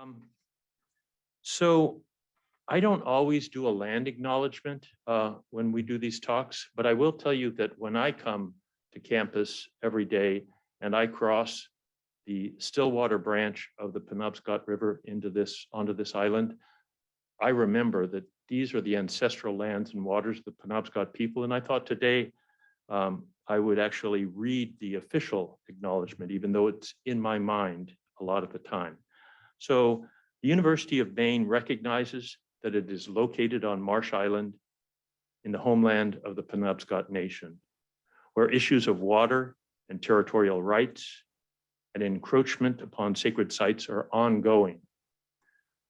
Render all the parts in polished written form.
Um, so I don't always do a land acknowledgement when we do these talks, but I will tell you that when I come to campus every day and I cross the Stillwater branch of the Penobscot River onto this island, I remember that these are the ancestral lands and waters of the Penobscot people. And I thought today I would actually read the official acknowledgement, even though it's in my mind a lot of the time. So the University of Maine recognizes that it is located on Marsh Island in the homeland of the Penobscot Nation, where issues of water and territorial rights and encroachment upon sacred sites are ongoing.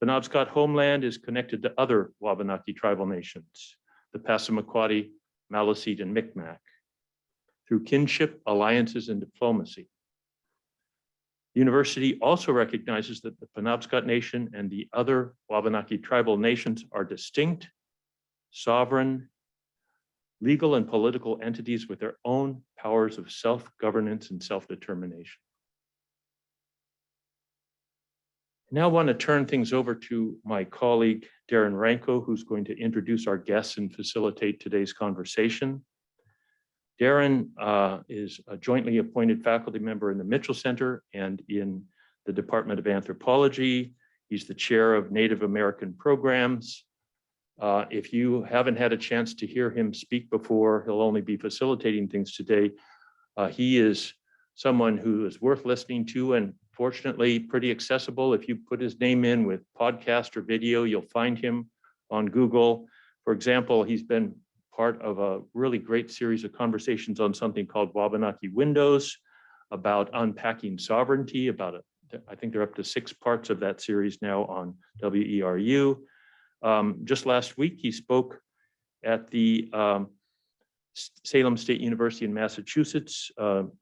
Penobscot homeland is connected to other Wabanaki tribal nations, the Passamaquoddy, Maliseet, and Micmac, through kinship, alliances, and diplomacy. The university also recognizes that the Penobscot Nation and the other Wabanaki tribal nations are distinct, sovereign, legal and political entities with their own powers of self-governance and self-determination. I now want to turn things over to my colleague, Darren Ranco, who's going to introduce our guests and facilitate today's conversation. Darren is a jointly appointed faculty member in the Mitchell Center and in the Department of Anthropology. He's the chair of Native American programs. If you haven't had a chance to hear him speak before, he'll only be facilitating things today. He is someone who is worth listening to and fortunately pretty accessible. If you put his name in with podcast or video, you'll find him on Google. For example, he's been part of a really great series of conversations on something called Wabanaki Windows about unpacking sovereignty, I think they're up to 6 parts of that series now on WERU. Just last week, he spoke at the Salem State University in Massachusetts,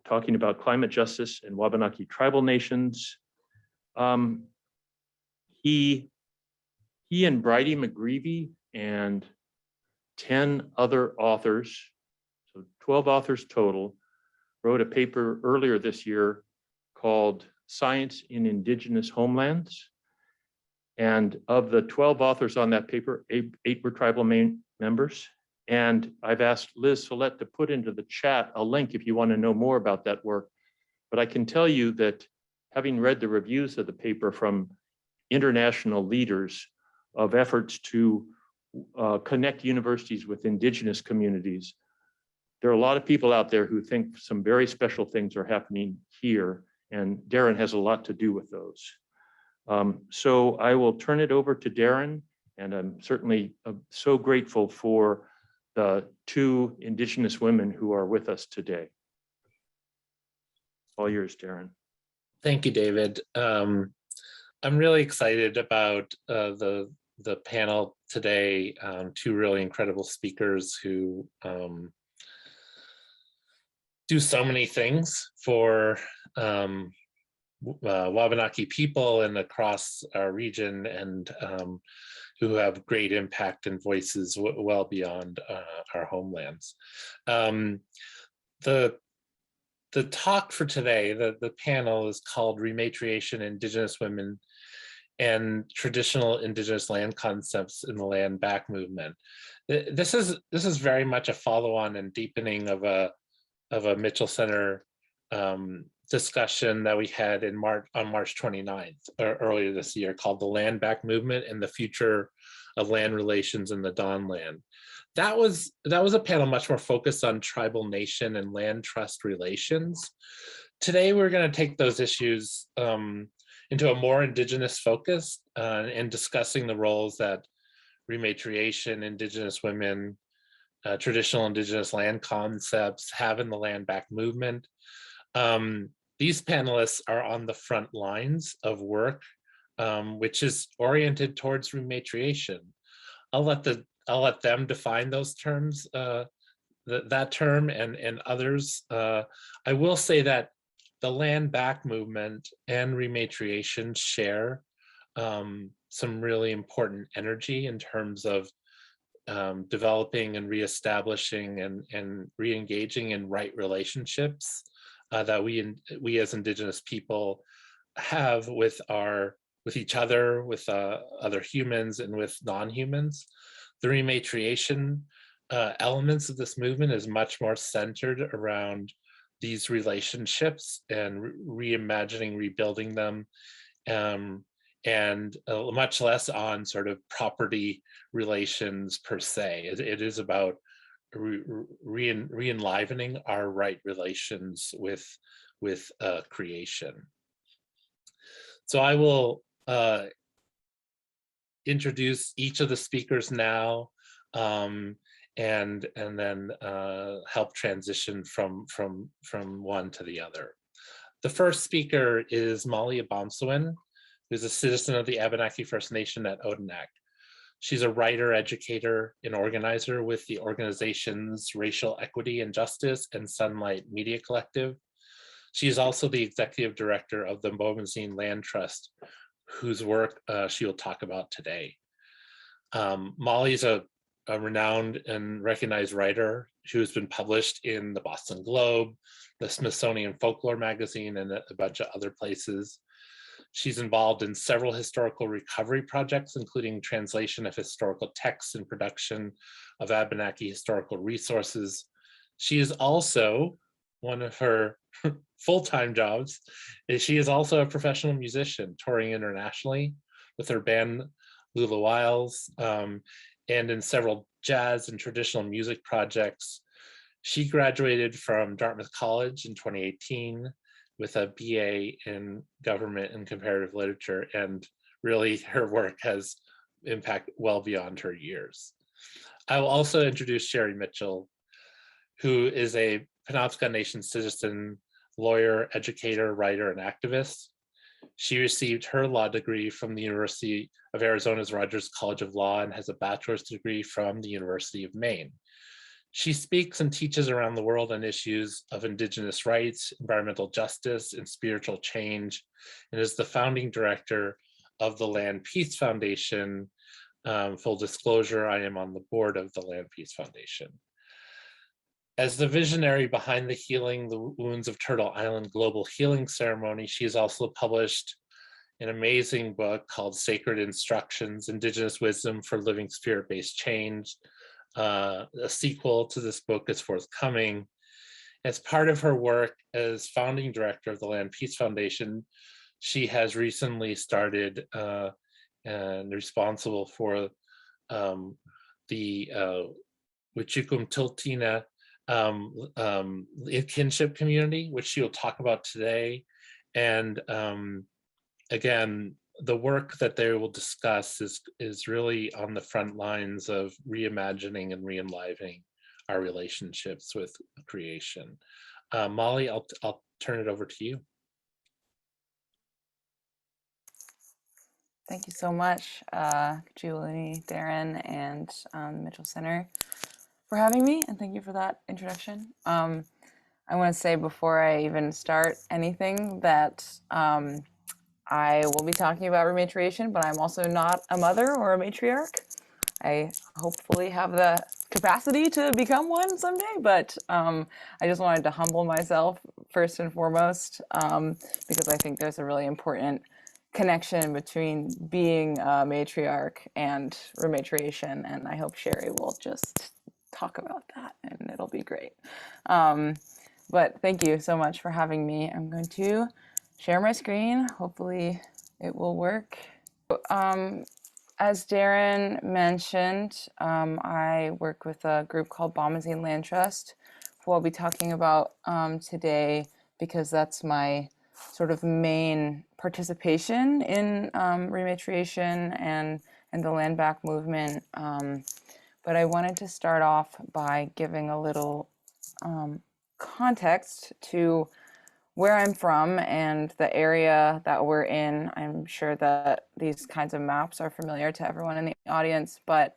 talking about climate justice and Wabanaki tribal nations. He and Bridie McGreevy and 10 other authors, so 12 authors total, wrote a paper earlier this year called Science in Indigenous Homelands. And of the 12 authors on that paper, 8 were tribal members. And I've asked Liz Follett to put into the chat a link if you want to know more about that work. But I can tell you that having read the reviews of the paper from international leaders of efforts to connect universities with Indigenous communities, there are a lot of people out there who think some very special things are happening here, and Darren has a lot to do with those. So I will turn it over to Darren, and I'm certainly so grateful for the 2 Indigenous women who are with us today. All yours, Darren. Thank you, David. I'm really excited about the panel today. 2 really incredible speakers who do so many things for Wabanaki people and across our region, and who have great impact and voices well beyond our homelands. The talk for today, the panel is called Rematriation, Indigenous Women and Traditional Indigenous Land Concepts in the Land Back Movement. This is very much a follow-on and deepening of a Mitchell Center discussion that we had on March 29th, or earlier this year, called the Land Back Movement and the Future of Land Relations in the Dawn Land. That was a panel much more focused on tribal nation and land trust relations. Today, we're going to take those issues into a more Indigenous focus and discussing the roles that rematriation, Indigenous women, traditional Indigenous land concepts have in the land back movement. These panelists are on the front lines of work, which is oriented towards rematriation. I'll let them define those terms, that term and others. I will say that the land back movement and rematriation share some really important energy in terms of developing and reestablishing and re-engaging in right relationships that we as Indigenous people have with our with each other, with other humans, and with non-humans. The rematriation elements of this movement is much more centered around these relationships and reimagining, rebuilding them, and much less on sort of property relations per se. It is about re-enlivening our right relations with creation. So I will introduce each of the speakers now, and then help transition from one to the other. The first speaker is Mali Obomsawin, who's a citizen of the Abenaki First Nation at Odanak. She's a writer, educator, and organizer with the organizations Racial Equity and Justice and Sunlight Media Collective. She is also the executive director of the Bomazeen Land Trust, whose work she will talk about today. Molly's a renowned and recognized writer who has been published in the Boston Globe, the Smithsonian Folklore Magazine, and a bunch of other places. She's involved in several historical recovery projects, including translation of historical texts and production of Abenaki historical resources. She is also, one of her full-time jobs, she is also a professional musician, touring internationally with her band Lula Wiles, and in several jazz and traditional music projects. She graduated from Dartmouth College in 2018 with a BA in government and comparative literature, and really her work has impact well beyond her years. I will also introduce Sherri Mitchell, who is a Penobscot Nation citizen, lawyer, educator, writer, and activist. She received her law degree from the University of Arizona's Rogers College of Law and has a bachelor's degree from the University of Maine. She speaks and teaches around the world on issues of Indigenous rights, environmental justice, and spiritual change, and is the founding director of the Land Peace Foundation. Full disclosure, I am on the board of the Land Peace Foundation. As the visionary behind the Healing the Wounds of Turtle Island Global Healing Ceremony, she has also published an amazing book called Sacred Instructions, Indigenous Wisdom for Living Spirit-Based Change. A sequel to this book is forthcoming. As part of her work as founding director of the Land Peace Foundation, she has recently started and responsible for the Wichikum Tiltina kinship community, which she will talk about today. And again, the work that they will discuss is really on the front lines of reimagining and re-enlivening our relationships with creation. Molly, I'll turn it over to you. Thank you so much, Julie, Darren, and Mitchell Center for having me, and thank you for that introduction. I want to say before I even start anything that I will be talking about rematriation, but I'm also not a mother or a matriarch. I hopefully have the capacity to become one someday, but I just wanted to humble myself first and foremost, because I think there's a really important connection between being a matriarch and rematriation, and I hope Sherri will just talk about that, and it'll be great. But thank you so much for having me. I'm going to share my screen. Hopefully it will work. As Darren mentioned, I work with a group called Bomazeen Land Trust, who I'll be talking about today, because that's my sort of main participation in rematriation and the land back movement. But I wanted to start off by giving a little context to where I'm from and the area that we're in. I'm sure that these kinds of maps are familiar to everyone in the audience, but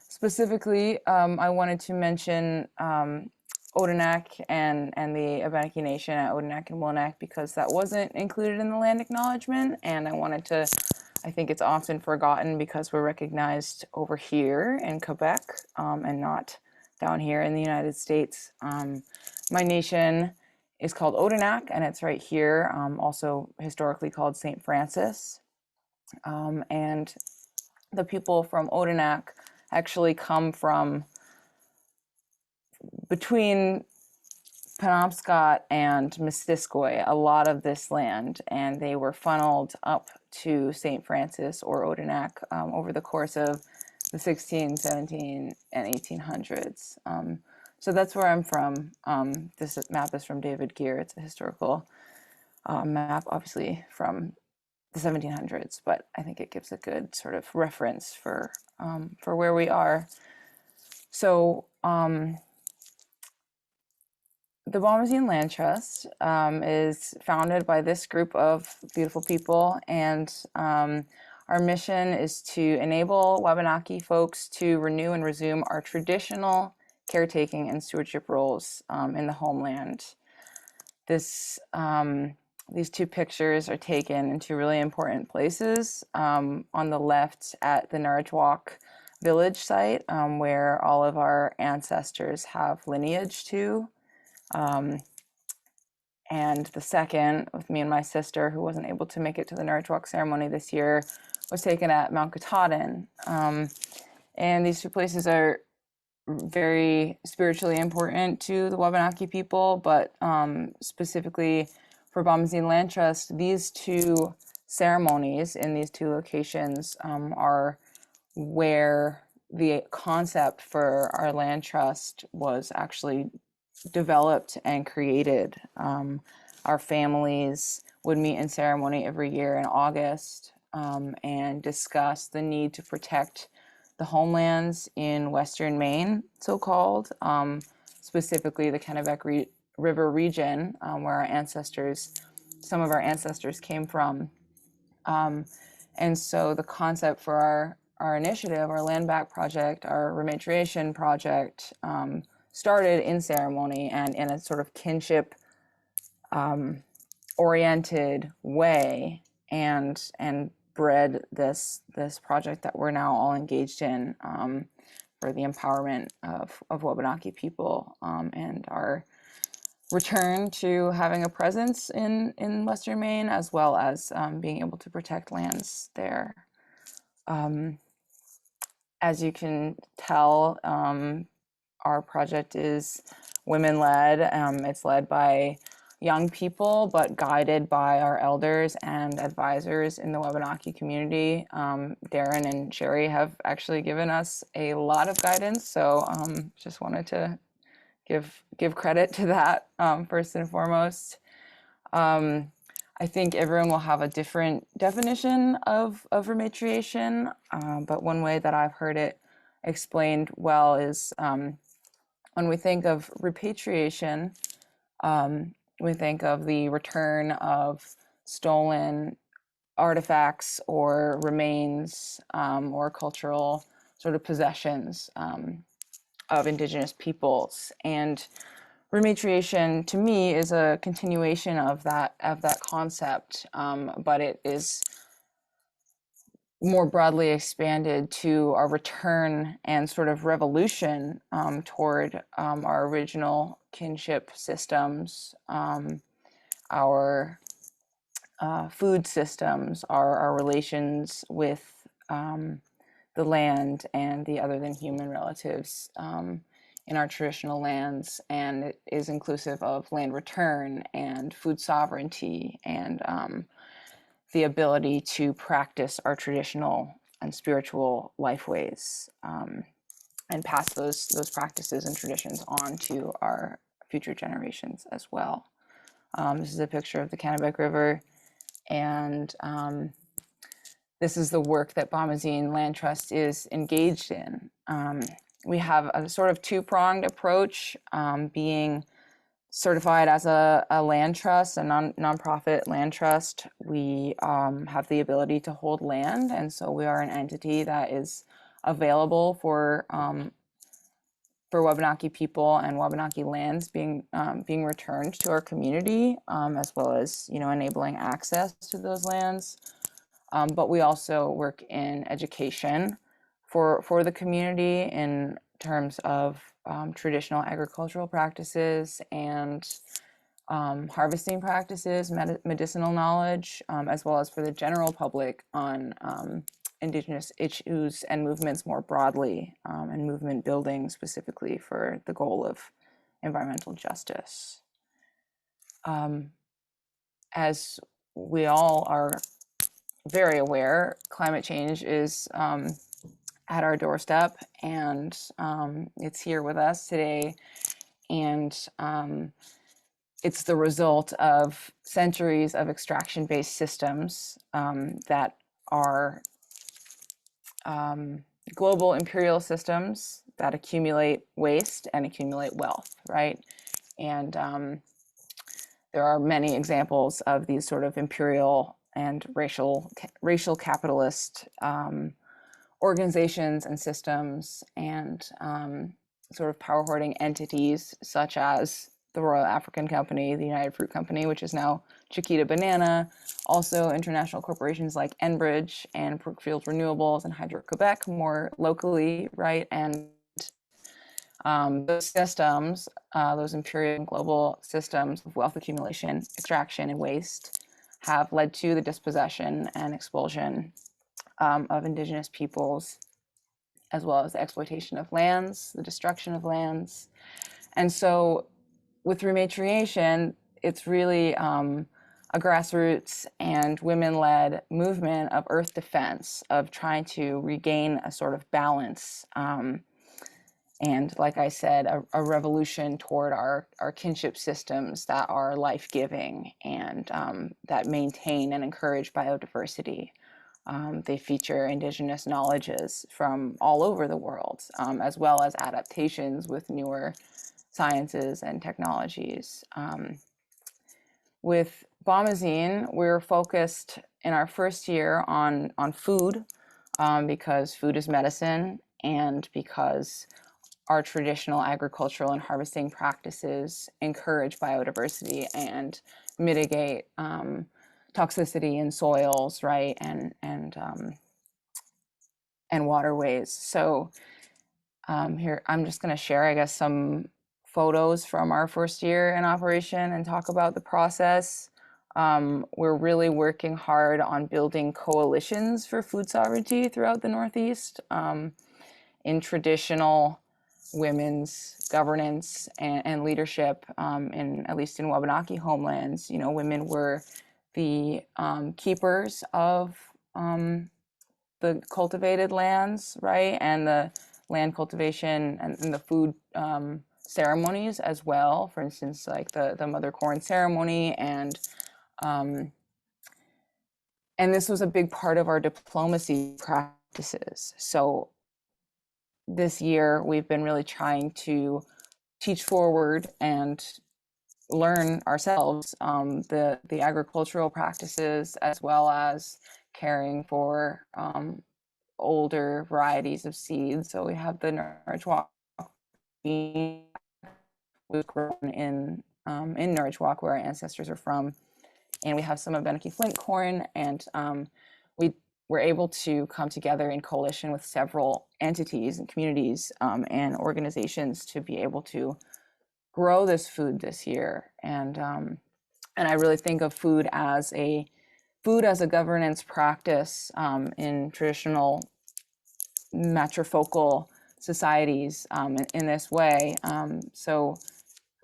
specifically, I wanted to mention Odanak and the Abenaki Nation at Odanak and Wonak, because that wasn't included in the land acknowledgement, and I wanted to, I think it's often forgotten because we're recognized over here in Quebec and not down here in the United States. My nation is called Odanak, and it's right here, also historically called St. Francis. And the people from Odanak actually come from between Penobscot and Missisquoi, a lot of this land, and they were funneled up to St. Francis or Odanak over the course of the 16, 17, and 1800s. So that's where I'm from. This map is from David Gear. It's a historical map, obviously from the 1700s, but I think it gives a good sort of reference for where we are. So the Bomazeen Land Trust is founded by this group of beautiful people, and our mission is to enable Wabanaki folks to renew and resume our traditional caretaking and stewardship roles in the homeland. These two pictures are taken in two really important places. On the left at the Narajwak village site, where all of our ancestors have lineage to. And the second, with me and my sister, who wasn't able to make it to the Narajwak ceremony this year, was taken at Mount Katahdin. And these two places are very spiritually important to the Wabanaki people, but specifically for Bomazeen Land Trust, these two ceremonies in these two locations are where the concept for our land trust was actually developed and created. Our families would meet in ceremony every year in August and discuss the need to protect the homelands in Western Maine, so-called, specifically the Kennebec River region, where some of our ancestors came from. And so the concept for our initiative, our land back project, our Rematriation project, started in ceremony and in a sort of kinship oriented way, and bred this project that we're now all engaged in for the empowerment of Wabanaki people and our return to having a presence in Western Maine, as well as being able to protect lands there. As you can tell, our project is women-led. It's led by young people, but guided by our elders and advisors in the Wabanaki community. Darren and Sherri have actually given us a lot of guidance, so just wanted to give credit to that first and foremost. I think everyone will have a different definition of rematriation, but one way that I've heard it explained well is when we think of repatriation, we think of the return of stolen artifacts or remains or cultural sort of possessions of Indigenous peoples. And rematriation, to me, is a continuation of that concept, but it is more broadly expanded to our return and sort of revolution toward our original kinship systems, our food systems, our relations with the land and the other than human relatives in our traditional lands. And it is inclusive of land return and food sovereignty and the ability to practice our traditional and spiritual lifeways and pass those practices and traditions on to our future generations as well. This is a picture of the Kennebec River, and this is the work that Bomazeen Land Trust is engaged in. We have a sort of two-pronged approach, being certified as a land trust, a nonprofit land trust. We have the ability to hold land, and so we are an entity that is available for Wabanaki people and Wabanaki lands being returned to our community, as well as enabling access to those lands. But we also work in education for the community in terms of traditional agricultural practices and harvesting practices, medicinal knowledge, as well as for the general public on Indigenous issues and movements more broadly, and movement building specifically for the goal of environmental justice. As we all are very aware, climate change is at our doorstep, and it's here with us today. And it's the result of centuries of extraction-based systems that are global imperial systems that accumulate waste and accumulate wealth, right? And there are many examples of these sort of imperial and racial capitalist organizations and systems, and sort of power hoarding entities such as the Royal African Company, the United Fruit Company, which is now Chiquita Banana, also international corporations like Enbridge and Brookfield Renewables and Hydro-Quebec more locally, right? And those systems, those imperial and global systems of wealth accumulation, extraction, and waste have led to the dispossession and expulsion of Indigenous peoples, as well as the exploitation of lands, the destruction of lands. And so with Rematriation, it's really a grassroots and women-led movement of earth defense, of trying to regain a sort of balance. And like I said, a revolution toward our kinship systems that are life-giving and that maintain and encourage biodiversity. They feature Indigenous knowledges from all over the world, as well as adaptations with newer sciences and technologies. With Bomazeen, we're focused in our first year on food, because food is medicine, and because our traditional agricultural and harvesting practices encourage biodiversity and mitigate toxicity in soils, right, and waterways. So here, I'm just going to share, I guess, some photos from our first year in operation and talk about the process. We're really working hard on building coalitions for food sovereignty throughout the Northeast. In traditional women's governance and leadership, at least in Wabanaki homelands, women were the keepers of the cultivated lands, right, and the land cultivation and the food ceremonies as well. For instance, like the mother corn ceremony, and this was a big part of our diplomacy practices. So this year, we've been really trying to teach forward and learn ourselves the agricultural practices, as well as caring for older varieties of seeds. So we have the Norwich bean, was grown in Norwich, where our ancestors are from, and we have some Abenaki flint corn, and we were able to come together in coalition with several entities and communities and organizations to be able to grow this food this year. And I really think of food as a governance practice in traditional matrifocal societies in this way. So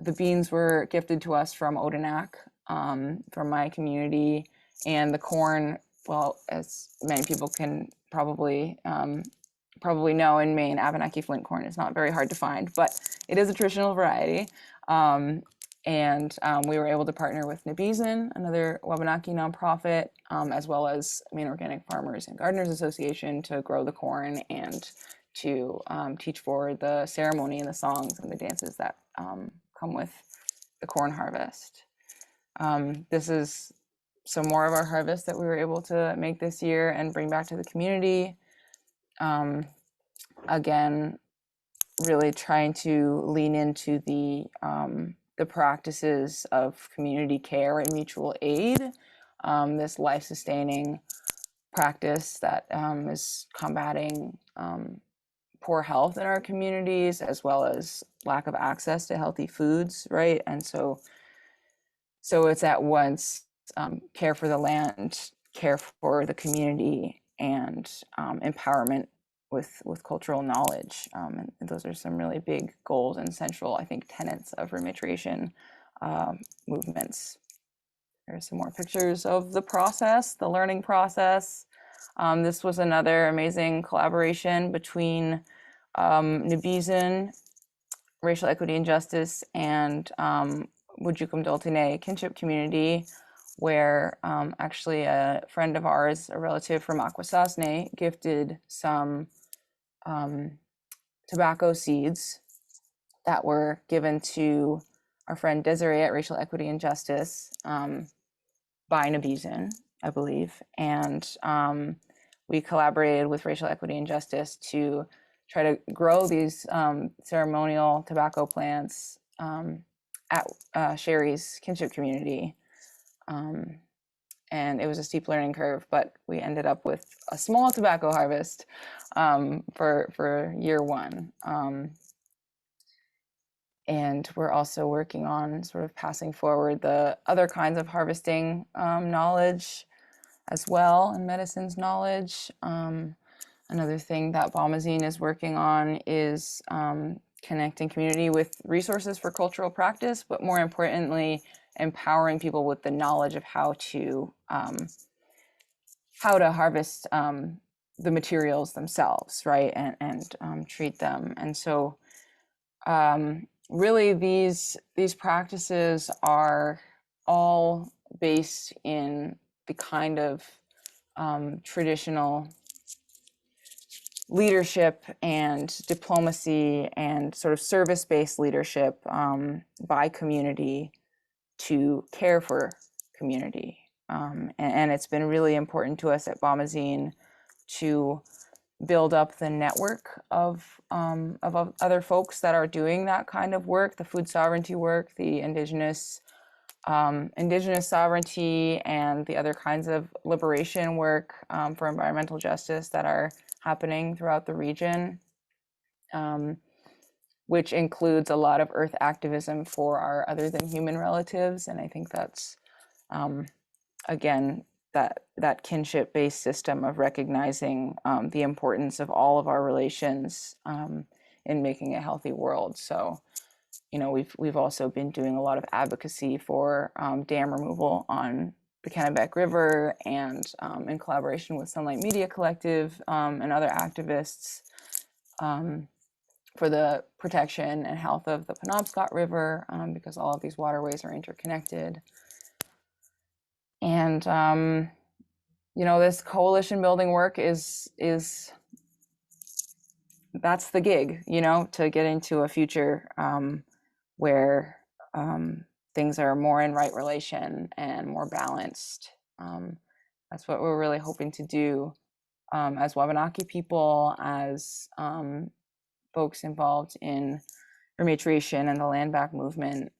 the beans were gifted to us from Odanak, from my community, and the corn, well, as many people can probably know, in Maine, Abenaki flint corn is not very hard to find, but it is a traditional variety. And we were able to partner with Nabizin, another Wabanaki nonprofit, as well as Maine Organic Farmers and Gardeners Association, to grow the corn and to teach forward the ceremony and the songs and the dances that come with the corn harvest. This is some more of our harvest that we were able to make this year and bring back to the community. Again, really trying to lean into the practices of community care and mutual aid, this life-sustaining practice that is combating poor health in our communities, as well as lack of access to healthy foods, right? And so So it's at once care for the land, care for the community, and empowerment with cultural knowledge. And those are some really big goals and central, I think, tenets of rematriation movements. There are some more pictures of the process, the learning process. This was another amazing collaboration between Nabizin, Racial Equity and Justice, and Wujukum Doltine kinship community, where actually a friend of ours, a relative from Akwesasne, gifted some tobacco seeds that were given to our friend Desiree at Racial Equity and Justice by Nabizin, I believe. And we collaborated with Racial Equity and Justice to try to grow these ceremonial tobacco plants at Sherri's kinship community. And it was a steep learning curve, but we ended up with a small tobacco harvest for year one. And we're also working on sort of passing forward the other kinds of harvesting knowledge as well, and medicines knowledge. Another thing that Bomazeen is working on is connecting community with resources for cultural practice, but more importantly, empowering people with the knowledge of how to harvest the materials themselves, right, and treat them. And so really these practices are all based in the kind of traditional leadership and diplomacy and sort of service-based leadership by community to care for community. And it's been really important to us at Bomazeen to build up the network of other folks that are doing that kind of work, the food sovereignty work, the indigenous sovereignty, and the other kinds of liberation work for environmental justice that are happening throughout the region, which includes a lot of earth activism for our other than human relatives. And I think that's, again, that kinship-based system of recognizing the importance of all of our relations in making a healthy world. So, you know, we've also been doing a lot of advocacy for dam removal on the Kennebec River, and in collaboration with Sunlight Media Collective and other activists for the protection and health of the Penobscot River, because all of these waterways are interconnected. And you know, this coalition building work is that's the gig, you know, to get into a future where things are more in right relation and more balanced. That's what we're really hoping to do as Wabanaki people, as folks involved in rematriation and the land back movement,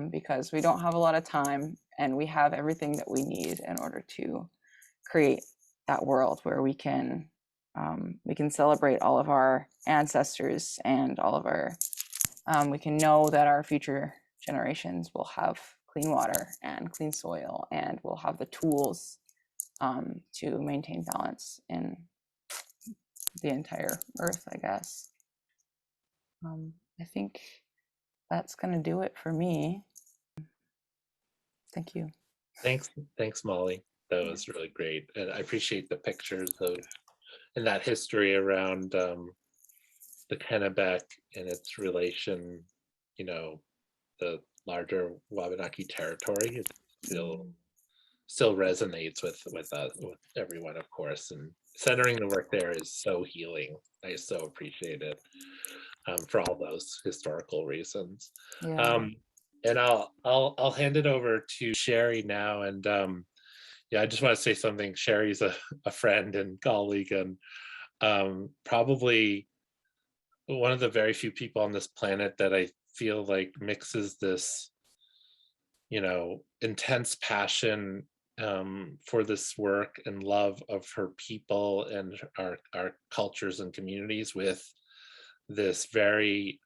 because we don't have a lot of time, and we have everything that we need in order to create that world where we can celebrate all of our ancestors and all of our we can know that our future generations will have clean water and clean soil, and will have the tools to maintain balance in the entire earth, I guess. I think that's going to do it for me. Thank you. Thanks, Molly. That was really great, and I appreciate the pictures of and that history around the Kennebec and its relation, you know, the larger Wabanaki territory. It still resonates with everyone, of course, and centering the work there is so healing. I so appreciate it for all those historical reasons. Yeah. And I'll hand it over to Sherri now. And yeah, I just want to say something. Sherri's a friend and colleague, and probably one of the very few people on this planet that I feel like mixes this, you know, intense passion for this work and love of her people and our cultures and communities with this very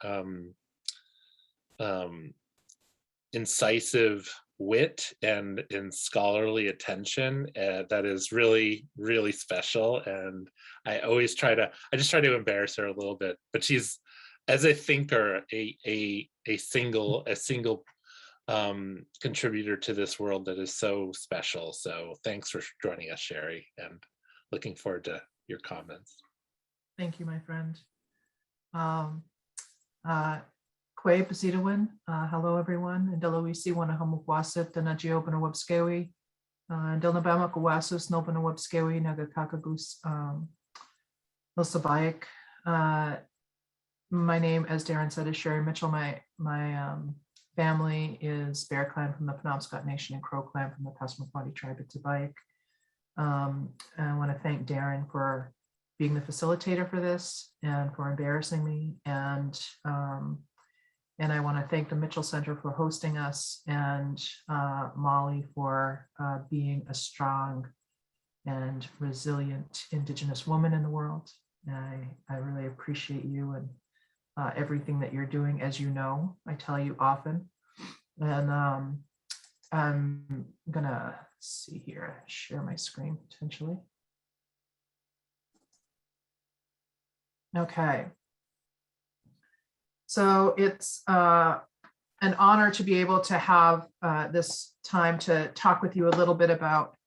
incisive wit and in scholarly attention that is really, really special. And I just try to embarrass her a little bit, but she's, as a thinker, a single contributor to this world that is so special. So thanks for joining us, Sherri, and looking forward to your comments. Thank you, my friend. Kwe Pasidawin, hello everyone. And Deloisi wana hamukwasit na geobana webskewi. Delnabama kawasus nobana webskewi nagakakagus Ilsabayak. My name, as Darren said, is Sherri Mitchell. My family is Bear Clan from the Penobscot Nation and Crow Clan from the Passamaquoddy tribe at Tabayak. I want to thank Darren for being the facilitator for this and for embarrassing me. And I want to thank the Mitchell Center for hosting us, and Mali for being a strong and resilient Indigenous woman in the world. I really appreciate you and everything that you're doing, as you know, I tell you often. And I'm gonna see here, share my screen potentially. Okay. So it's an honor to be able to have this time to talk with you a little bit about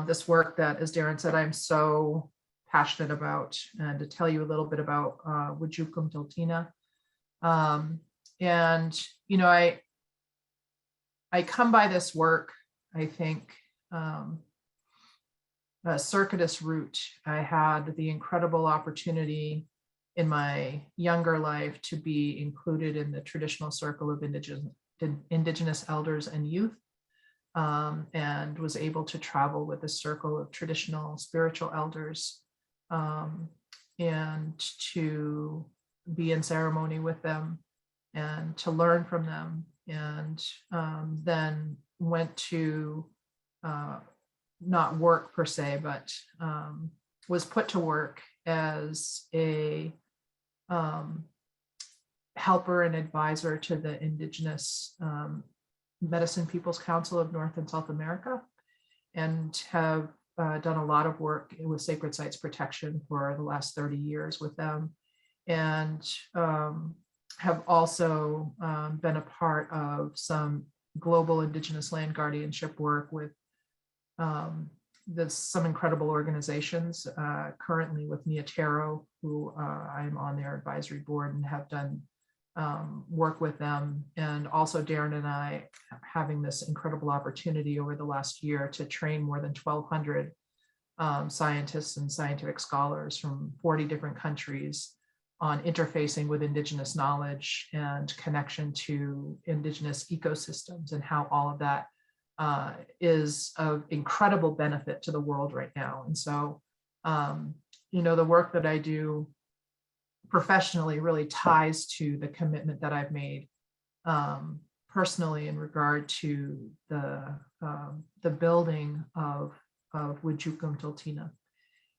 this work that, as Darren said, I'm so passionate about, and to tell you a little bit about Wujukum Tiltina. And, you know, I come by this work, I think, a circuitous route. I had the incredible opportunity in my younger life to be included in the traditional circle of Indigenous elders and youth, and was able to travel with a circle of traditional spiritual elders, and to be in ceremony with them and to learn from them, and then went to not work per se, but was put to work as a helper and advisor to the Indigenous Medicine Peoples Council of North and South America, and have done a lot of work with sacred sites protection for the last 30 years with them, and have also been a part of some global Indigenous land guardianship work with some incredible organizations, currently with Niatero, who I'm on their advisory board and have done work with them. And also Darren and I having this incredible opportunity over the last year to train more than 1,200 scientists and scientific scholars from 40 different countries on interfacing with Indigenous knowledge and connection to Indigenous ecosystems, and how all of that is of incredible benefit to the world right now. And so, you know, the work that I do professionally really ties to the commitment that I've made personally in regard to the building of Wujukum Tiltina.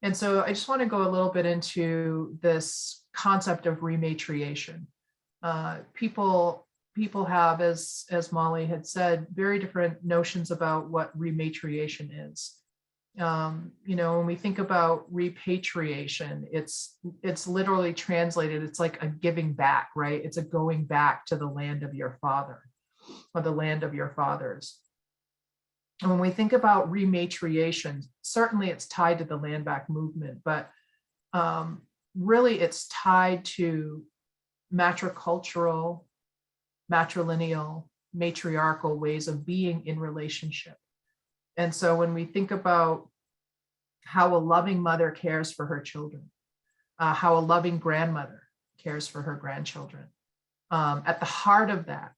And so I just want to go a little bit into this concept of rematriation. People have, as Mali had said, very different notions about what rematriation is. You know, when we think about repatriation, it's literally translated, it's like a giving back, right? It's a going back to the land of your father or the land of your fathers. And when we think about rematriation, certainly it's tied to the land back movement, but really it's tied to matricultural, matrilineal, matriarchal ways of being in relationship. And so when we think about how a loving mother cares for her children, how a loving grandmother cares for her grandchildren, at the heart of that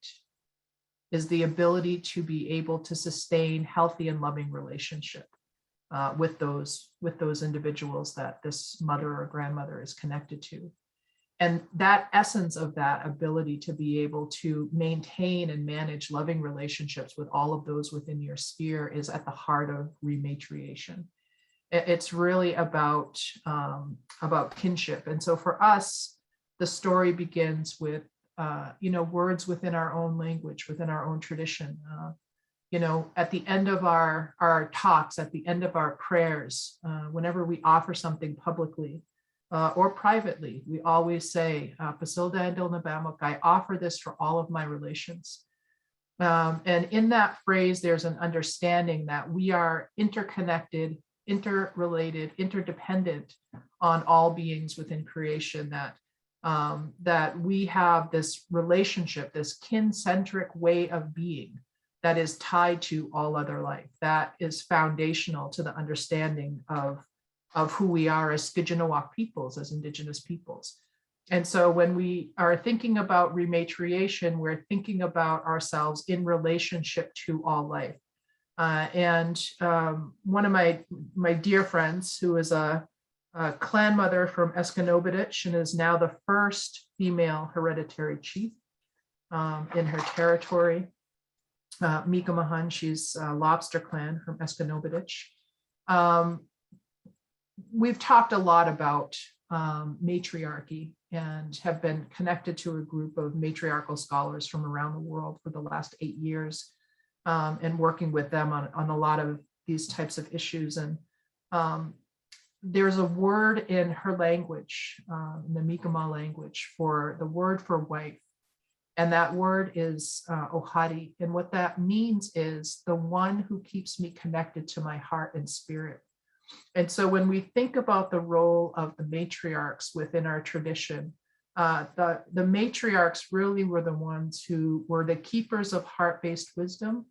is the ability to be able to sustain healthy and loving relationship with those individuals that this mother or grandmother is connected to. And that essence of that ability to be able to maintain and manage loving relationships with all of those within your sphere is at the heart of rematriation. It's really about kinship. And so for us, the story begins with you know, words within our own language, within our own tradition. at the end of our talks, at the end of our prayers, whenever we offer something publicly or privately, we always say, I offer this for all of my relations. And in that phrase, there's an understanding that we are interconnected, interrelated, interdependent on all beings within creation, that we have this relationship, this kin-centric way of being that is tied to all other life, that is foundational to the understanding of who we are as Skidginawak peoples, as Indigenous peoples. And so when we are thinking about rematriation, we're thinking about ourselves in relationship to all life. And one of my dear friends, who is a clan mother from Esconobidich and is now the first female hereditary chief in her territory, Mika Mahan, she's Lobster Clan from Esconobidich. We've talked a lot about matriarchy and have been connected to a group of matriarchal scholars from around the world for the last 8 years, and working with them on a lot of these types of issues. And there's a word in her language, in the Mi'kmaq language, for the word for wife. And that word is ohari. And what that means is the one who keeps me connected to my heart and spirit. And so when we think about the role of the matriarchs within our tradition, the matriarchs really were the ones who were the keepers of heart-based wisdom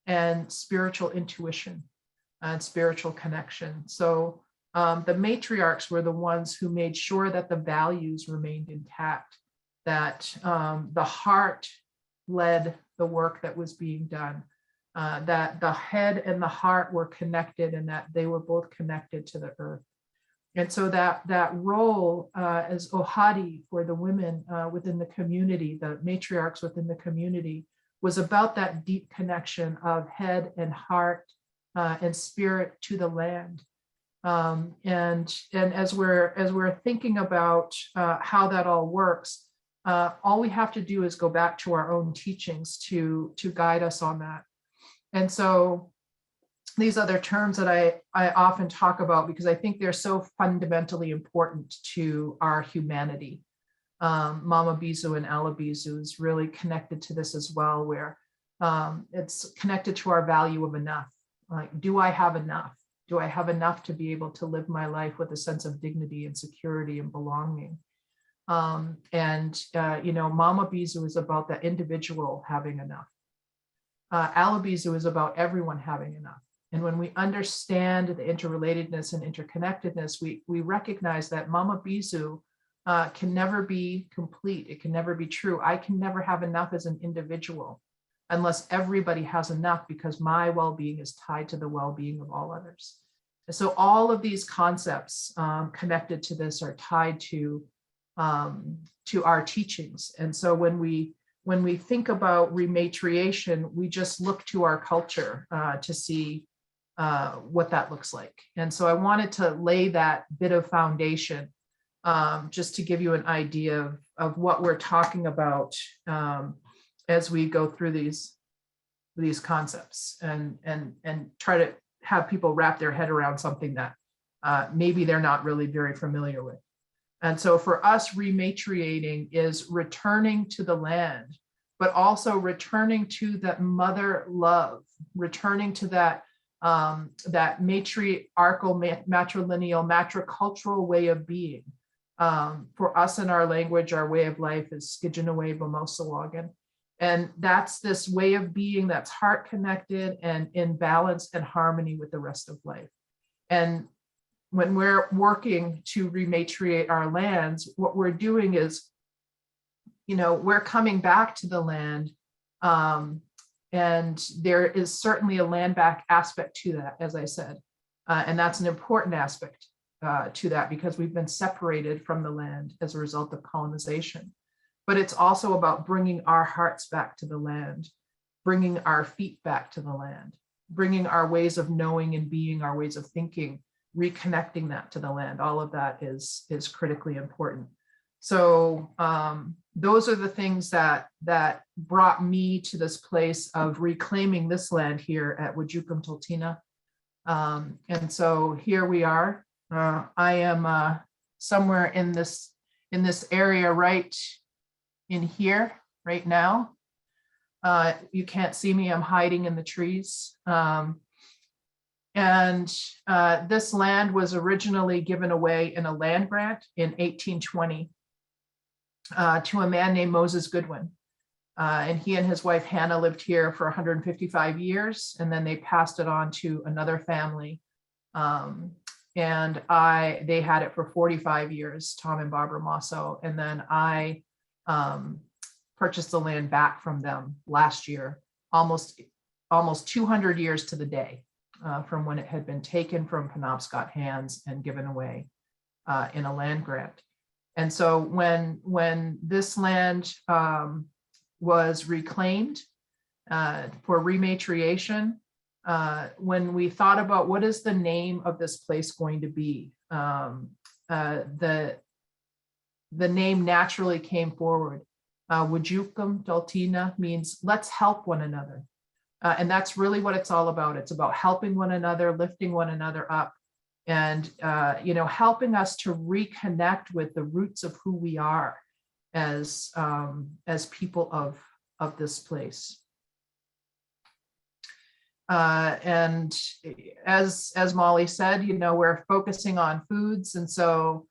and spiritual intuition and spiritual connection. So the matriarchs were the ones who made sure that the values remained intact, that the heart led the work that was being done, that the head and the heart were connected, and that they were both connected to the earth. And so that role as ohari for the women within the community, the matriarchs within the community, was about that deep connection of head and heart and spirit to the land. And as we're thinking about how that all works, all we have to do is go back to our own teachings to guide us on that. And so these other terms that I often talk about, because I think they're so fundamentally important to our humanity. Mama Bizu and Ala Bizu is really connected to this as well, where it's connected to our value of enough. Like, do I have enough? Do I have enough to be able to live my life with a sense of dignity and security and belonging? Mama Bizu is about the individual having enough. Ala Bizu is about everyone having enough. And when we understand the interrelatedness and interconnectedness, we recognize that Mama Bizu can never be complete. It can never be true. I can never have enough as an individual unless everybody has enough, because my well-being is tied to the well-being of all others. And so all of these concepts connected to this are tied to our teachings. And so when we think about rematriation, we just look to our culture to see what that looks like. And so I wanted to lay that bit of foundation just to give you an idea of what we're talking about as we go through these concepts and try to have people wrap their head around something that maybe they're not really very familiar with. And so for us, rematriating is returning to the land, but also returning to that mother love, returning to that matriarchal, matrilineal, matricultural way of being. For us in our language, our way of life is Skidginaway Bomazeen. And that's this way of being that's heart connected and in balance and harmony with the rest of life. And when we're working to rematriate our lands, what we're doing is, we're coming back to the land. And there is certainly a land back aspect to that, as I said. And that's an important aspect to that, because we've been separated from the land as a result of colonization. But it's also about bringing our hearts back to the land, bringing our feet back to the land, bringing our ways of knowing and being, our ways of thinking, reconnecting that to the land. All of that is critically important. So those are the things that brought me to this place of reclaiming this land here at Wajukum Tultina. And so here we are. I am somewhere in this area right in here right now. You can't see me, I'm hiding in the trees. This land was originally given away in a land grant in 1820 to a man named Moses Goodwin. And he and his wife Hannah lived here for 155 years, and then they passed it on to another family. They had it for 45 years, Tom and Barbara Mosso, and then I purchased the land back from them last year, almost 200 years to the day from when it had been taken from Penobscot hands and given away in a land grant. And so when this land was reclaimed for rematriation, when we thought about what is the name of this place going to be, the name naturally came forward. Wajukum Tultina means let's help one another. And that's really what it's all about. It's about helping one another, lifting one another up, and helping us to reconnect with the roots of who we are as people of this place. And as Molly said, we're focusing on foods, and so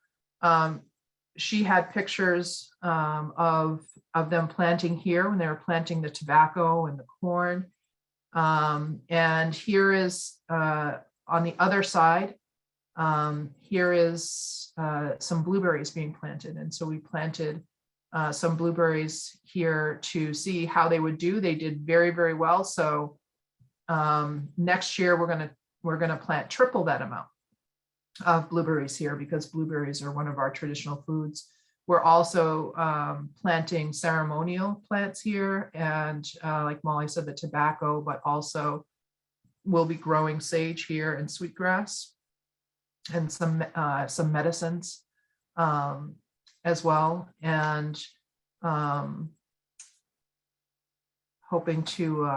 she had pictures of them planting here when they were planting the tobacco and the corn. And here is on the other side, here is some blueberries being planted. And so we planted some blueberries here to see how they would do. They did very, very well. So next year we're gonna plant triple that amount of blueberries here, because blueberries are one of our traditional foods. We're also planting ceremonial plants here, and like Molly said, the tobacco, but also we'll be growing sage here and sweetgrass and some medicines as well, and hoping to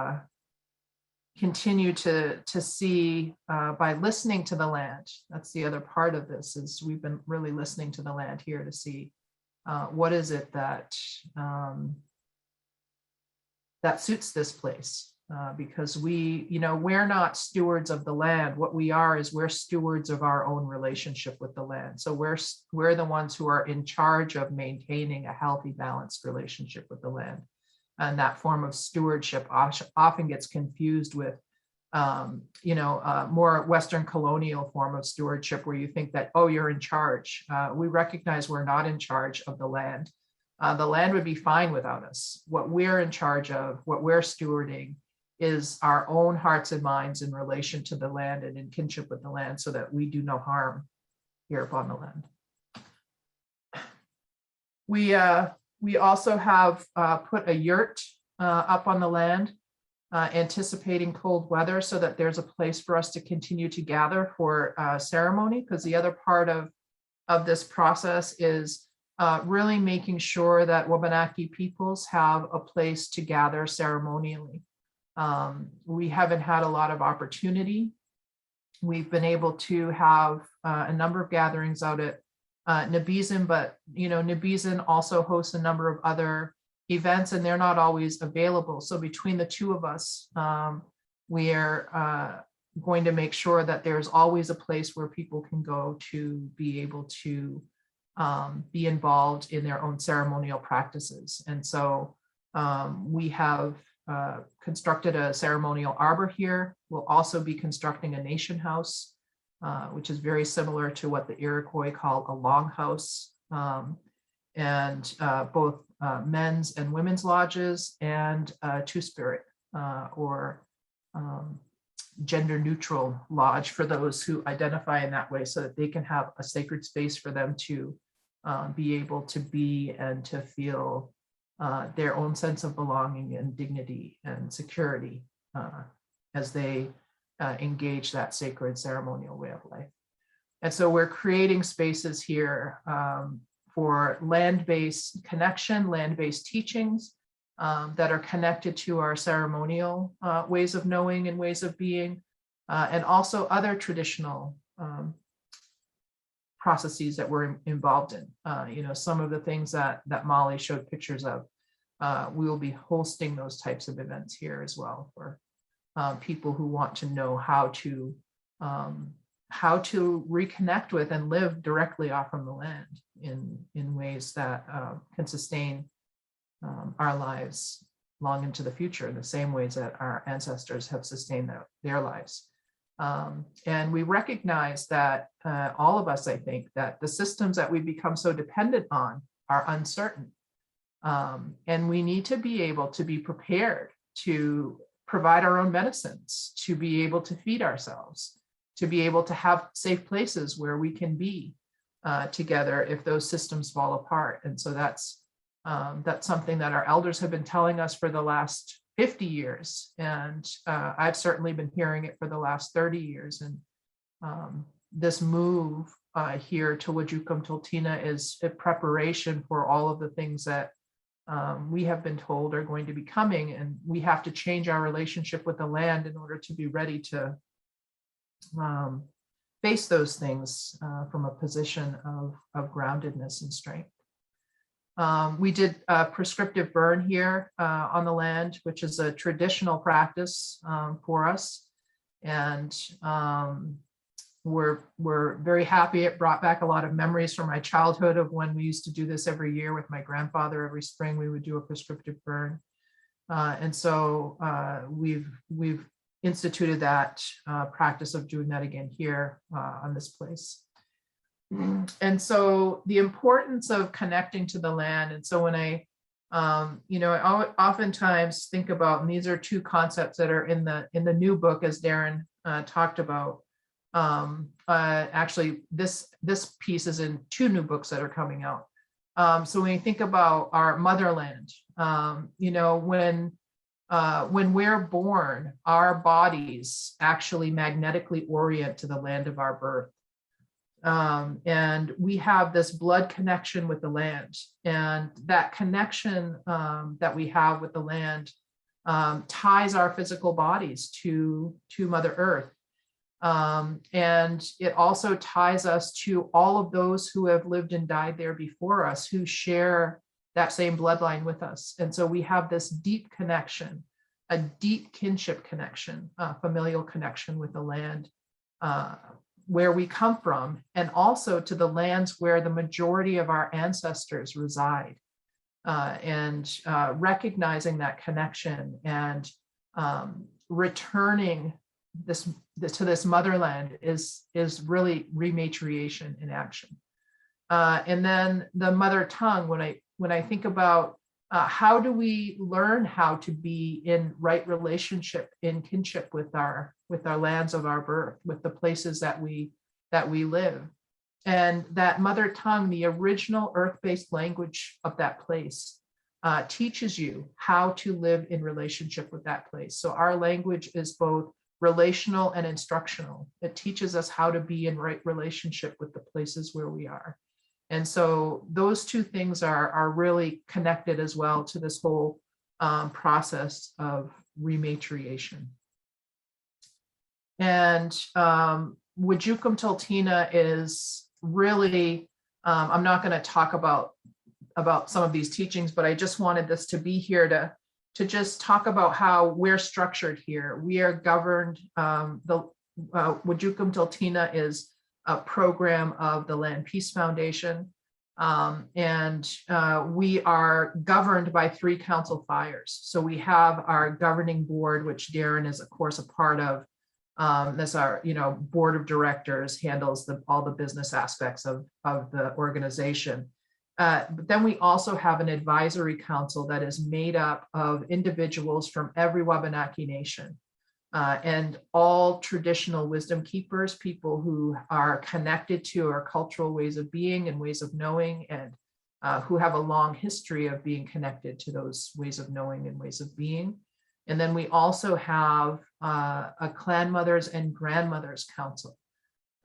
continue to see by listening to the land. That's the other part of this, is we've been really listening to the land here to see what is it that that suits this place, because we're not stewards of the land. What we are is we're stewards of our own relationship with the land. So we're the ones who are in charge of maintaining a healthy, balanced relationship with the land. And that form of stewardship often gets confused with more Western colonial form of stewardship, where you think that, oh, you're in charge. We recognize we're not in charge of the land. The land would be fine without us. What we're in charge of, what we're stewarding, is our own hearts and minds in relation to the land and in kinship with the land, so that we do no harm here upon the land. We also have put a yurt up on the land, anticipating cold weather, so that there's a place for us to continue to gather for ceremony, because the other part of this process is really making sure that Wabanaki peoples have a place to gather ceremonially. We haven't had a lot of opportunity. We've been able to have a number of gatherings out at Nabizin, but Nabizin also hosts a number of other events, and they're not always available. So between the two of us, we are going to make sure that there's always a place where people can go to be able to be involved in their own ceremonial practices. And so we have constructed a ceremonial arbor here. We'll also be constructing a nation house, which is very similar to what the Iroquois call a longhouse, and both men's and women's lodges, and two-spirit or gender-neutral lodge for those who identify in that way, so that they can have a sacred space for them to be able to be and to feel their own sense of belonging and dignity and security as they engage that sacred ceremonial way of life. And so we're creating spaces here for land-based connection, land-based teachings that are connected to our ceremonial ways of knowing and ways of being, and also other traditional processes that we're involved in. Some of the things that Mali showed pictures of, we will be hosting those types of events here as well for people who want to know how to reconnect with and live directly off from the land in ways that can sustain our lives long into the future in the same ways that our ancestors have sustained their lives. And we recognize that all of us, I think, that the systems that we become so dependent on are uncertain. And we need to be able to be prepared to provide our own medicines, to be able to feed ourselves, to be able to have safe places where we can be together if those systems fall apart. And so that's something that our elders have been telling us for the last 50 years. And I've certainly been hearing it for the last 30 years. And this move here to Wajukam Tultina is a preparation for all of the things that we have been told are going to be coming. And we have to change our relationship with the land in order to be ready to face those things from a position of groundedness and strength. We did a prescriptive burn here on the land, which is a traditional practice for us. And we're very happy. It brought back a lot of memories from my childhood of when we used to do this every year with my grandfather. Every spring we would do a prescriptive burn. And so we've instituted that practice of doing that again here on this place. And so the importance of connecting to the land. And so when I oftentimes think about, and these are two concepts that are in the new book, as Darren talked about. Actually, this piece is in two new books that are coming out. So when you think about our motherland, when we're born, our bodies actually magnetically orient to the land of our birth. And we have this blood connection with the land, and that connection that we have with the land ties our physical bodies to Mother Earth. And it also ties us to all of those who have lived and died there before us, who share that same bloodline with us. And so we have this deep connection, a deep kinship connection, familial connection with the land where we come from, and also to the lands where the majority of our ancestors reside. And recognizing that connection and returning to this motherland is really rematriation in action. And then the mother tongue, when I think about how do we learn how to be in right relationship, in kinship with our lands of our birth, with the places that we live. And that mother tongue, the original earth-based language of that place, teaches you how to live in relationship with that place. So our language is both relational and instructional. It teaches us how to be in right relationship with the places where we are. And so those two things are really connected as well to this whole process of rematriation. And Wajukam Tultina is really, I'm not going to talk about some of these teachings, but I just wanted this to be here to just talk about how we're structured here. We are governed, Wajukam Tultina is a program of the Land Peace Foundation. And we are governed by 3 council fires. So we have our governing board, which Darren is of course a part of. That's our, board of directors, handles all the business aspects of the organization. But then we also have an advisory council that is made up of individuals from every Wabanaki Nation. And all traditional wisdom keepers, people who are connected to our cultural ways of being and ways of knowing, and who have a long history of being connected to those ways of knowing and ways of being. And then we also have a clan mothers and grandmothers council.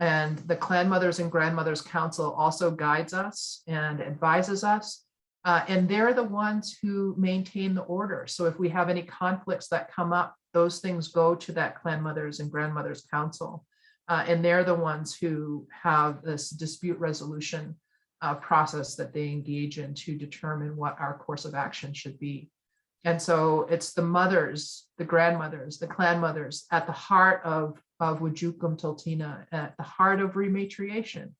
And the Clan Mothers and Grandmothers Council also guides us and advises us. And they're the ones who maintain the order. So if we have any conflicts that come up, those things go to that Clan Mothers and Grandmothers Council. And they're the ones who have this dispute resolution process that they engage in to determine what our course of action should be. And so it's the mothers, the grandmothers, the clan mothers at the heart of Wajukum Tultina, at the heart of rematriation,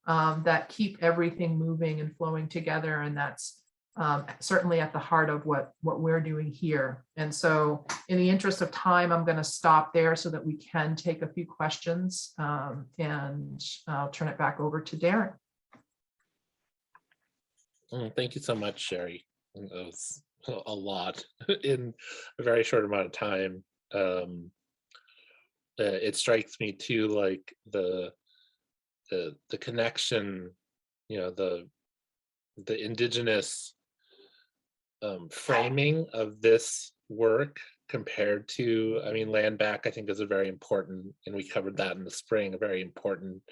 that keep everything moving and flowing together. And that's certainly at the heart of what we're doing here. And so in the interest of time, I'm going to stop there so that we can take a few questions, and I'll turn it back over to Darren. Thank you so much, Sherri. That was a lot in a very short amount of time. It strikes me too, like the connection, you know, the Indigenous framing of this work compared to, I mean, land back, I think is a very important, and we covered that in the spring, a very important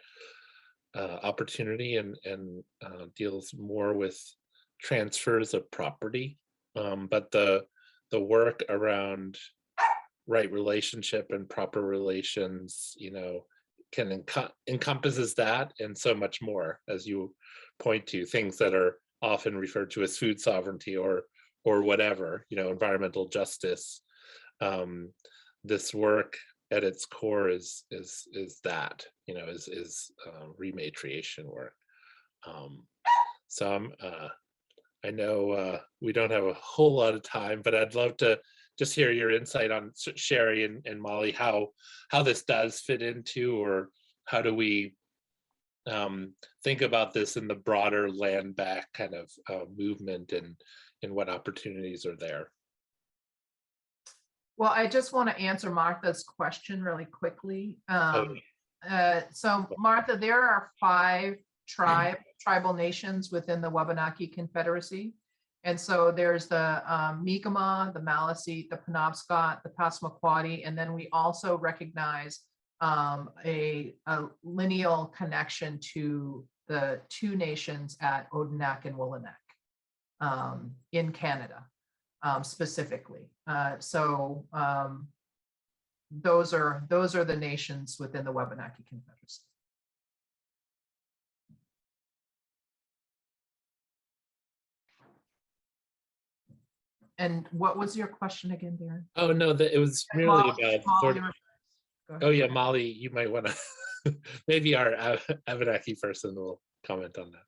opportunity, and deals more with transfers of property. But the work around right relationship and proper relations, you know, can encompasses that and so much more, as you point to, things that are often referred to as food sovereignty or whatever, you know, environmental justice. This work at its core is that, you know, is rematriation work. So I know we don't have a whole lot of time, but I'd love to just hear your insight on, Sherri and Mali, how this does fit into, or how do we think about this in the broader land back kind of movement, and what opportunities are there. Well, I just want to answer Martha's question really quickly. So Martha, there are 5 tribal nations within the Wabanaki Confederacy. And so there's the Mi'kmaq, the Maliseet, the Penobscot, the Passamaquoddy, and then we also recognize a lineal connection to the 2 nations at Odanak and Woolanak in Canada, specifically. So those are the nations within the Wabanaki Confederacy. And what was your question again, Darren? Oh no, it was really about sort of, oh yeah, Mali, you might want to maybe our Abenaki person will comment on that.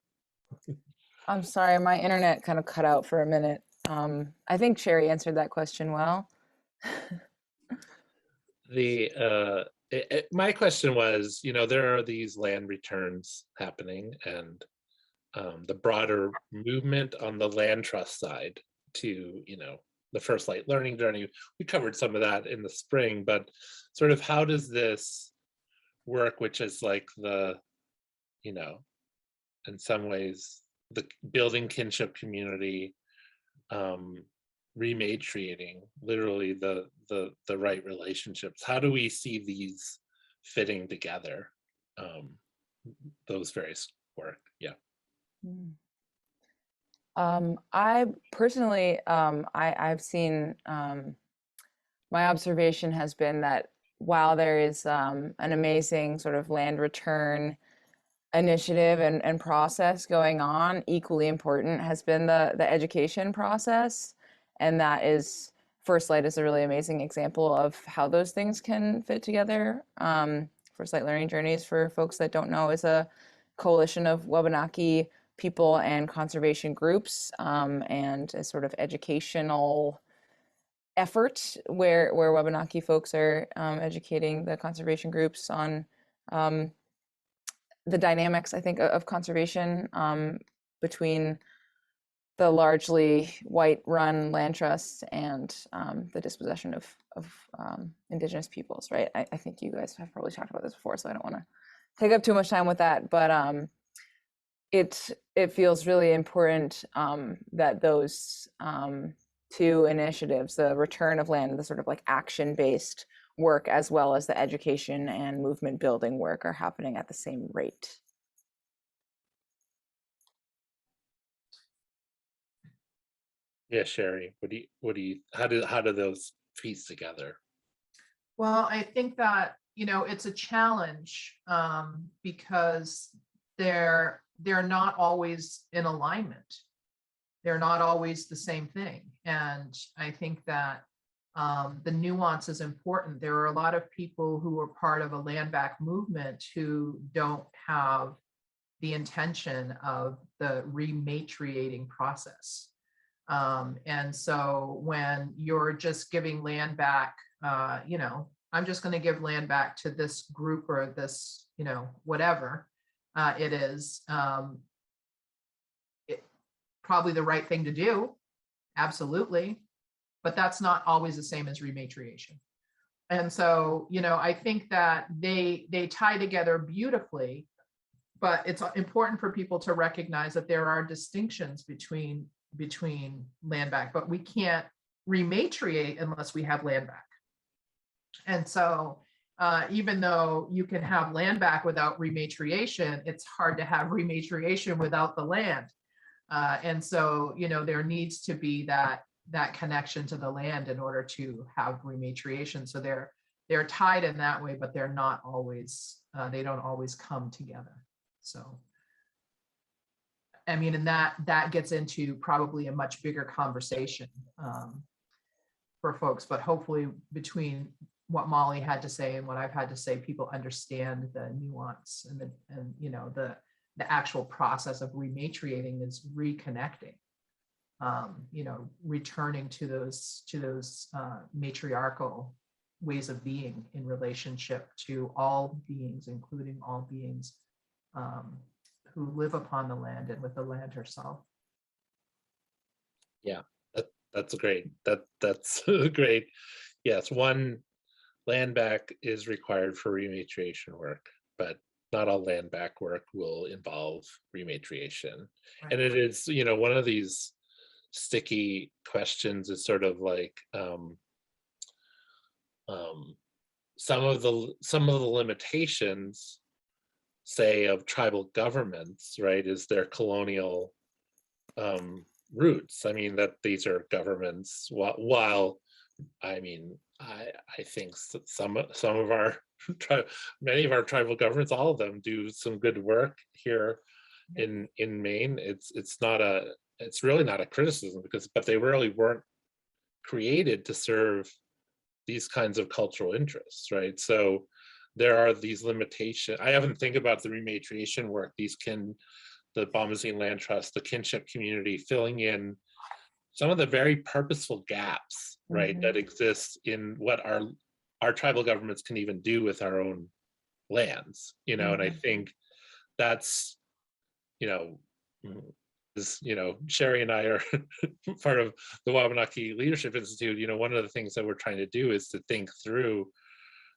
I'm sorry, my internet kind of cut out for a minute. I think Sherri answered that question well. My question was, you know, there are these land returns happening, and the broader movement on the land trust side to, you know, the First Light learning journey. We covered some of that in the spring, but sort of how does this work, which is like the, you know, in some ways, the building kinship community, rematriating, literally the right relationships. How do we see these fitting together? Those various work, yeah. I personally, I've seen, my observation has been that while there is an amazing sort of land return initiative and process going on, equally important has been the education process. And that is, First Light is a really amazing example of how those things can fit together. First Light Learning Journeys, for folks that don't know, is a coalition of Wabanaki people and conservation groups, and a sort of educational effort where Wabanaki folks are educating the conservation groups on the dynamics, I think, of conservation between the largely white-run land trusts and the dispossession of Indigenous peoples, right? I think you guys have probably talked about this before, so I don't want to take up too much time with that, but it feels really important that those 2 initiatives, the return of land, the sort of like action-based work as well as the education and movement building work are happening at the same rate. Yeah, Sherri, how do those piece together? Well, I think that, it's a challenge because they're not always in alignment. They're not always the same thing. And I think that the nuance is important. There are a lot of people who are part of a land back movement who don't have the intention of the rematriating process. And so when you're just giving land back, I'm just going to give land back to this group or this, whatever it is, probably the right thing to do. Absolutely. But that's not always the same as rematriation. And so, I think that they tie together beautifully, but it's important for people to recognize that there are distinctions between land back, but we can't rematriate unless we have land back. And so even though you can have land back without rematriation, it's hard to have rematriation without the land. And so, there needs to be that connection to the land in order to have rematriation. So they're tied in that way, but they're not always, they don't always come together. So, I mean, and that gets into probably a much bigger conversation for folks, but hopefully between what Molly had to say and what I've had to say, people understand the nuance and the actual process of rematriating is reconnecting, returning to those matriarchal ways of being in relationship to all beings, including all beings who live upon the land and with the land herself. Yeah, that's great. That's great. Yes, one, land back is required for rematriation work, but not all land back work will involve rematriation. Right. And it is, one of these sticky questions is sort of like some of the limitations, say, of tribal governments, right, is their colonial roots. I mean, that these are governments, while I mean, I think some of our many of our tribal governments, all of them, do some good work here in Maine. It's really not a criticism, but they really weren't created to serve these kinds of cultural interests, right? So there are these limitations. I haven't think about the rematriation work. The Bomazeen Land Trust, the kinship community, filling in some of the very purposeful gaps, right, that exist in what our tribal governments can even do with our own lands, and I think that's, Sherri and I are part of the Wabanaki Leadership Institute. One of the things that we're trying to do is to think through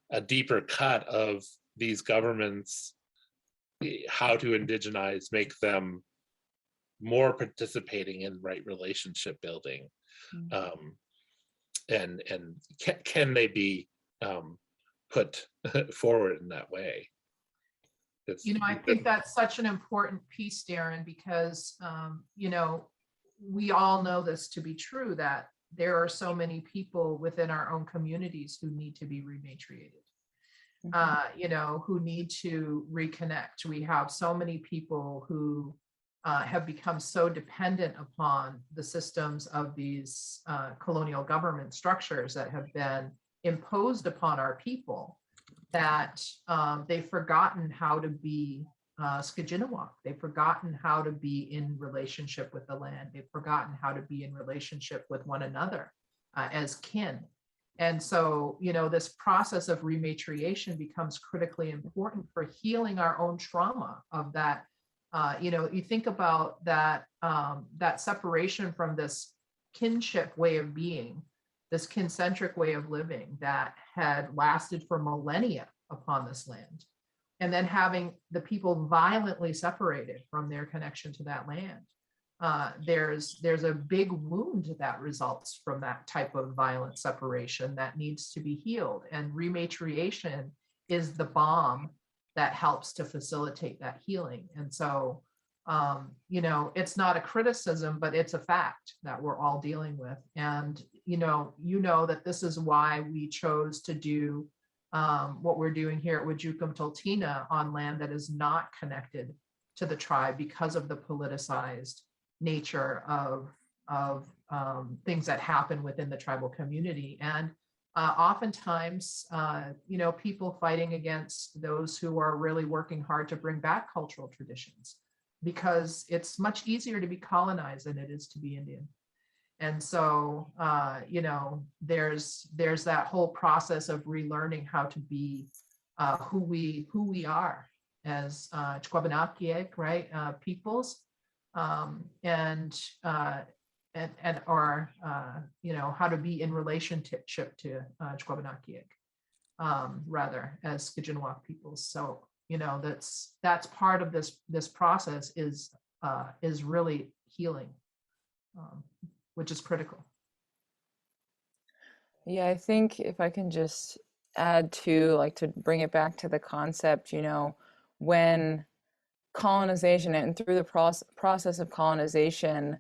a deeper cut of these governments, how to indigenize, make them more participating in right relationship building, and can they be put forward in that way? I think that's such an important piece, Darren, because we all know this to be true, that there are so many people within our own communities who need to be rematriated, who need to reconnect. We have so many people who have become so dependent upon the systems of these colonial government structures that have been imposed upon our people, that they've forgotten how to be Skajinawak. They've forgotten how to be in relationship with the land. They've forgotten how to be in relationship with one another as kin. And so, this process of rematriation becomes critically important for healing our own trauma of that. You think about that, that separation from this kinship way of being, this kincentric way of living that had lasted for millennia upon this land, and then having the people violently separated from their connection to that land. there's a big wound that results from that type of violent separation that needs to be healed. And rematriation is the balm that helps to facilitate that healing. And so, you know, it's not a criticism, but it's a fact that we're all dealing with. And, you know that this is why we chose to do what we're doing here at Wajukum Tultina on land that is not connected to the tribe because of the politicized nature of things that happen within the tribal community. And oftentimes, you know, people fighting against those who are really working hard to bring back cultural traditions, because it's much easier to be colonized than it is to be Indian. And so, you know, there's that whole process of relearning how to be who we are as Wabanaki, right, peoples, and or you know, how to be in relationship to Wabanaki, rather, as Skijinawak peoples. So, you know, that's part of this process is really healing, which is critical. Yeah, I think if I can just add to, like, to bring it back to the concept, you know, when colonization and through the process of colonization,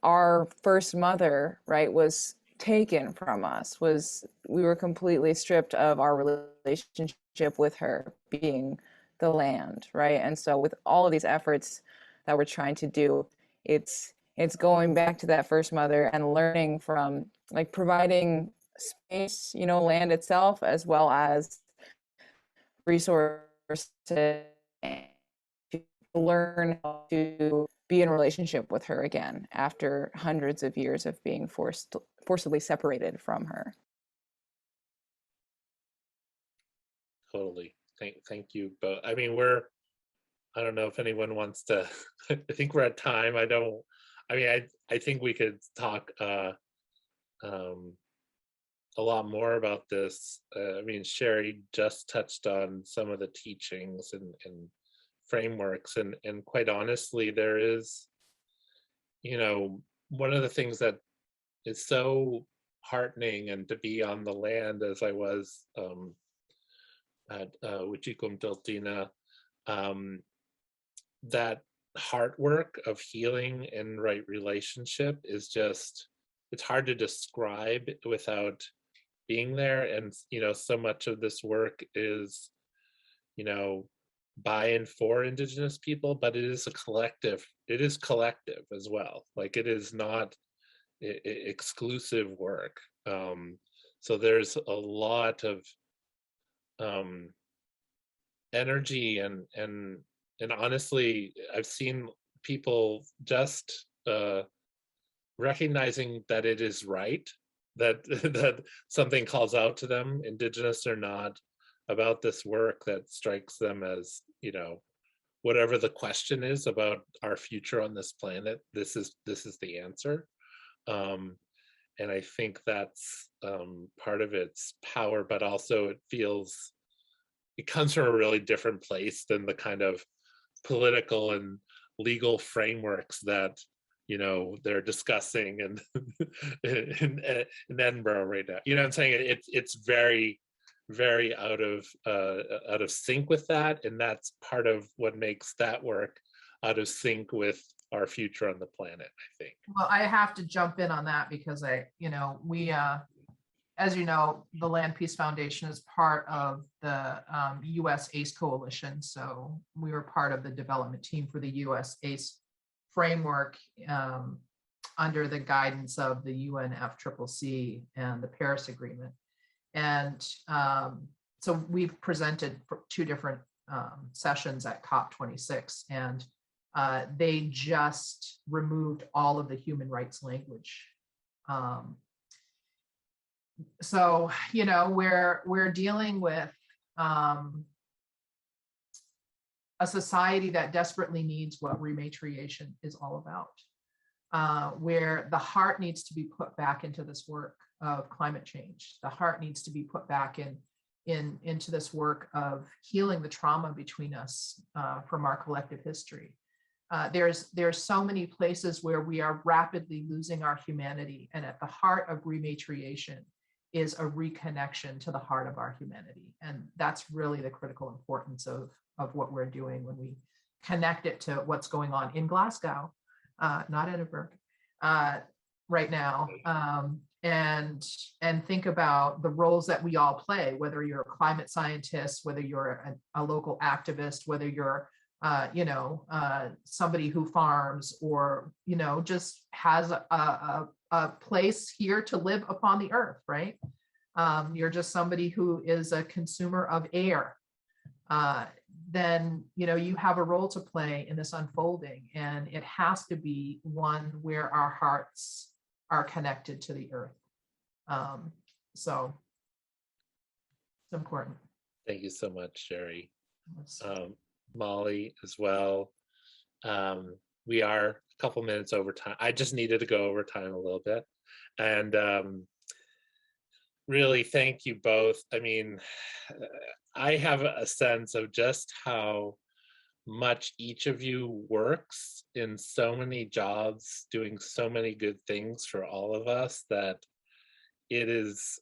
our first mother, right, was taken from us, we were completely stripped of our relationship with her being the land, right? And so with all of these efforts that we're trying to do, it's going back to that first mother and learning from, like, providing space, you know, land itself, as well as resources to learn how to be in relationship with her again after hundreds of years of being forcibly separated from her. Totally. Thank you. But I mean, I don't know if anyone wants to, I think we're at time. I think we could talk a lot more about this. I mean, Sherri just touched on some of the teachings and frameworks, and quite honestly, there is, you know, one of the things that is so heartening, and to be on the land as I was at Wajukum Tultina, that heart work of healing and right relationship is just, it's hard to describe without being there. And, you know, so much of this work is, you know, by and for Indigenous people, but it is collective as well. Like, it is not exclusive work. So there's a lot of energy and honestly, I've seen people just recognizing that it is right, that that something calls out to them, Indigenous or not, about this work, that strikes them as, you know, whatever the question is about our future on this planet, this is the answer. And I think that's part of its power, but also it comes from a really different place than the kind of political and legal frameworks that, you know, they're discussing and in Edinburgh right now. You know what I'm saying? It's very, very out of sync with that, and that's part of what makes that work out of sync with our future on the planet, I think. Well, I have to jump in on that because we, as you know, the Land Peace Foundation is part of the U.S. ACE Coalition. So we were part of the development team for the U.S. ACE framework under the guidance of the UNFCCC and the Paris Agreement. And so we've presented for 2 different sessions at COP26, and they just removed all of the human rights language. So, you know, we're dealing with a society that desperately needs what rematriation is all about, where the heart needs to be put back into this work of climate change. The heart needs to be put back into this work of healing the trauma between us from our collective history. there's so many places where we are rapidly losing our humanity, and at the heart of rematriation is a reconnection to the heart of our humanity, and that's really the critical importance of what we're doing when we connect it to what's going on in Glasgow, not Edinburgh, right now, and think about the roles that we all play, whether you're a climate scientist, whether you're a local activist, whether you're somebody who farms, or just has a place here to live upon the earth, right? You're just somebody who is a consumer of air. Then you have a role to play in this unfolding, and it has to be one where our hearts are connected to the earth. So it's important. Thank you so much, Sherri. Molly as well. We are a couple minutes over time. I just needed to go over time a little bit, and really thank you both. I mean, I have a sense of just how much each of you works in so many jobs, doing so many good things for all of us, that it is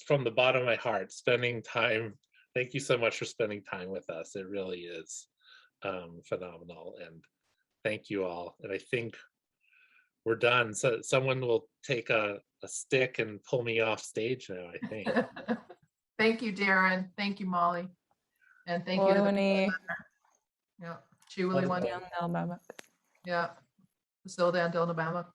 from the bottom of my heart, spending time. Thank you so much for spending time with us. It really is phenomenal, and thank you all. And I think we're done. So someone will take a stick and pull me off stage now, I think. Thank you, Darren. Thank you, Molly. And thank you to the yeah, Chiwili one. Yeah, Facilitator and Alabama.